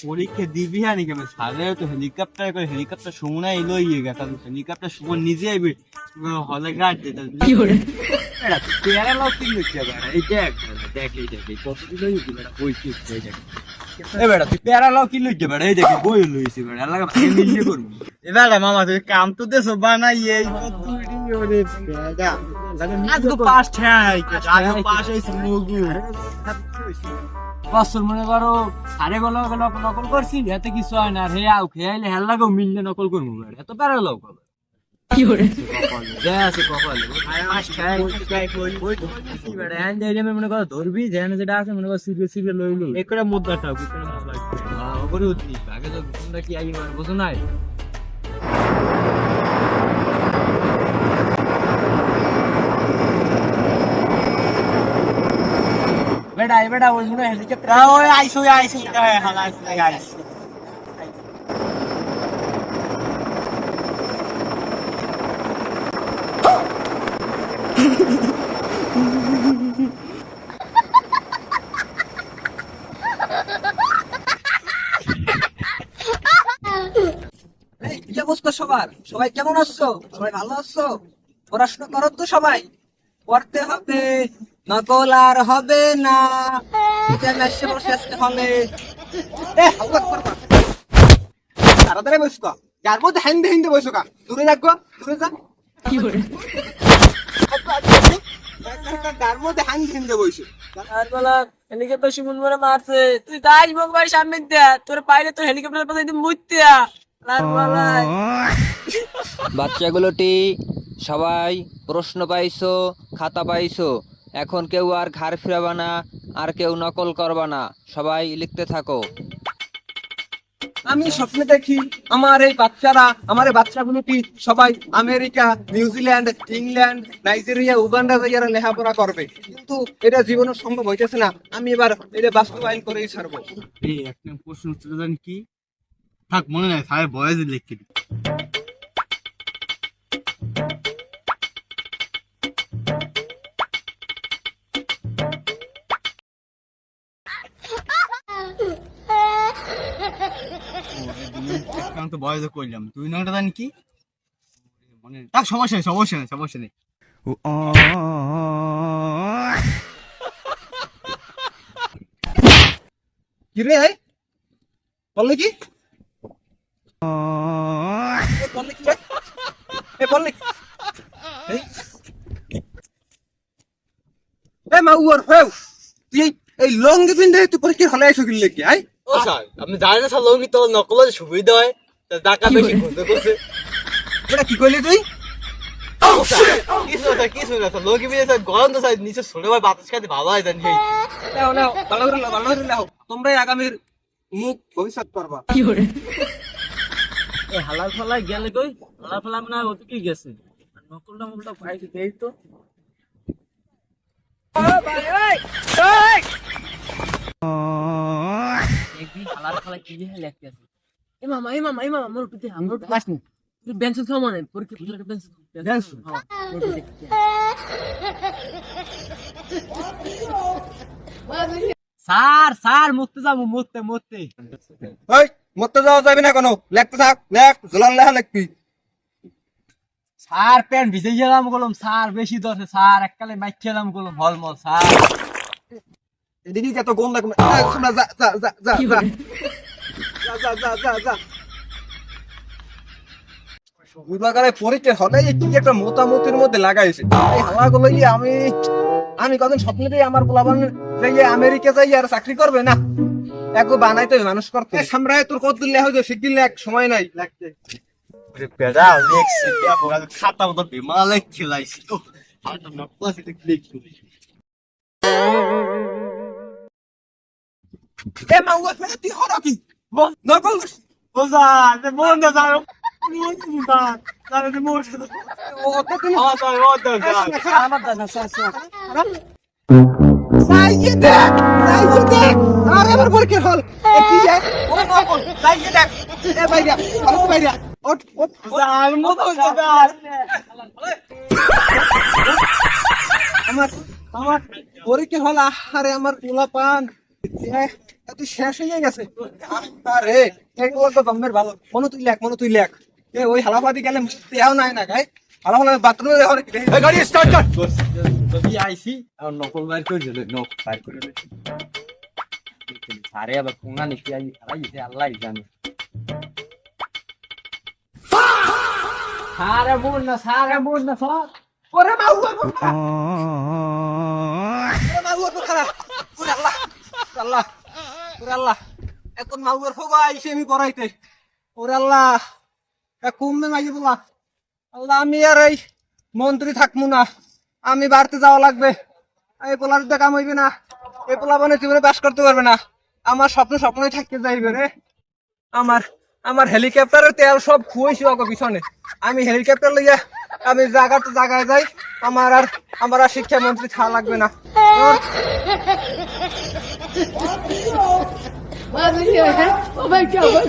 পরীক্ষা দিবি হ্যাঁ নাকি সালে তো হেলিকপ্টার করে হেলিকপ্টার সময় এলো ইয়ে গেছে হেলিকপ্টার সময় নিজে আইবে হলে গাড় দিতে পেয়ারা লাও কি লিখছে বেড়া এই দেখ দেখ এই দেখ এই কতদিন হয়েছে বেড়া বই কি এই দেখ এ বেড়া তুই পেয়ারা লাও কি লিখছে বেড়া এই দেখ বই লইছি বেড়া লাগা ভাই মিলিয়ে করবি এ বেড়া মামা তুই কাম তো দেছো বানাই এই তুই ওরে বেড়া আজ তো পাস ঠাই আজ পাস হইছে মুগু বছর মনে করো সাড়ে গলা নকল করছি এতে কিছু হয় না রে আউ খেয়াইলে হেল লাগো মিললে নকল করবো এত প্যারা লোক কি করে আছে কপালে মনে করো ধরবি যেন যেটা আছে মনে করো সিরিয়াস সিরিয়াস লইলো একটা মুদ্রাটা করে উঠি আগে তো তোমরা কি আই মার বুঝো নাই বেটা ওই মনে হেলিকপ্টার ওই আইসো হালা আইসো কি অবস্থা সবাই কেমন আছো? সবাই ভালো আছো? পড়াশোনা করো তো সবাই? পড়তে হবে, নকল আর হবে না। বসে আসতে হবে। তাড়াতাড়ি বসো কা, যার মধ্যে হিন্দে বসো কা, দূরে রাখো, দূরে যা। কি করে? তার মধ্যে হিন্দে বসো। আর বলা হেলিকপ্টার সুমন মরে মারছে, তুই তাই বাড়ির সামনে দেয়া, তোর পাইলে তো হেলিকপ্টার পাশে মুইত্যা। বাচ্চাগুলোটি সবাই প্রশ্ন পাইছো, খাতা পাইছো, এখন কেউ আর ঘাড় ফিরাবা না, আর কেউ নকল করবা না, সবাই লিখতে থাকো। আমি স্বপ্নে দেখি আমার এই বাচ্চাগুলোটি সবাই America, New Zealand, England, Nigeria, Uganda যাইয়ারা লেখাপড়া করবে, কিন্তু এটা জীবনে সম্ভব হইতেছে না। আমি এবার এটা বাস্তবায়ন করেই ছাড়বো। এই একটা প্রশ্ন উত্তর জানি কি থাক মনে নাই সাহেব বয়স লিখে দি তো বয়স করলাম তুই নামটা জানি কি মনে থাক সমস্যা নেই কি রে বললে কি এই লঙ্গি পিন্ধে তুই পরীক্ষা হলে এসে গেলে কি আই ও স্যার আপনি জানেন না স্যার লঙ্গি তো নকলের সুবিধা হয় টাকা বেশি খরচ করছে এটা কি করলি তুই কিছু না স্যার লঙ্গি পিন্ধে স্যার গরম তো স্যার নিচে ছোট ভাই বাতাস খাতে ভালো হয় জানি ভালো করে নাও তোমরাই আগামীর মুখ ভবিষ্যৎ করবা। কি করে এই হালাল ফালাই গেলে কই হালাল ফালা না ওতে কি গেছে নকলটা পাইছি দেই তো ও ভাই এই দেখবি হালাল ফালা কি লিখে লিখতেছে এ মামা মোর পিতে আমার পাস নি তুই বেঞ্চ খাও মনে পরীক্ষা ফুলকে বেঞ্চ স্যার মুক্তে যাবো মুক্তে এই মরতে যাওয়া যাবে না কোনো লেখতে থাক লেখ জলাল লেখা লিখবি। স্যার প্যান্ট ভিজে গেলাম বললাম স্যার বেশি দরছে স্যার এককালে মাইক খেলাম বললাম হলমল স্যার এদিকে কত গন্ধ লাগবে শোনা যা বিভাগারে পরীক্ষা হলে কি একটা মোতামতির মধ্যে লাগাইছে এই হাওয়াগুলো আমি কদিন স্বপ্নে দিয়ে আমার পোলাবান যাইয়ে আমেরিকা যাই আর চাকরি করবে না এক বানাইতে মানুষ করতে সামরায় তোর কত দিলে হয়তো শিখিল এক সময় নাই লাগতে বেড়া লেখছি খাতা মতো বিমালে খেলাইছি হালটা নকলা সেটা লিখছি এ মাউয়া তুই হরা কি নকল বোঝা মন দা যাও আমার পরীক্ষার হল আমার পরীক্ষা হল আরে আমার পোলা পান তুই শেষ হয়ে গেছে আরে এগুলো তো দমের ভালো মনে তুই লেখ এ ওই হালাপাতি গেলে তেও নাই না গাই হালা বাথরুমে দেখো গাড়ি স্টার্ট কর যদি আইসি আর নকল বাইর করে দিল নক বাইর করে দিল আরে আবার কোনা নাকি আই আলাই আল্লাহ জানে সারে বোন না সর ওরে মাউয়া ওরে মাউয়া খারা ওরে আল্লাহ আল্লাহ ওরে আল্লাহ এখন মাউয়ার ফগা আইছে আমি পড়াইতে ওরে আল্লাহ কমবে মাইয়ে বলা আল্লাহ আমি আর এই মন্ত্রী থাকবো না আমি বাড়তে যাওয়া লাগবে এই পোলার তো কাম হইবে না এই পোলা মানে জীবনে পাস করতে পারবে না আমার স্বপ্নই থাকতে যাইবে রে আমার হেলিকপ্টারের তেল সব খুঁয়েছি ওকে পিছনে আমি হেলিকপ্টার লইয়া আমি জায়গায় যাই আমার আর শিক্ষামন্ত্রী খাওয়া লাগবে না Oh my God.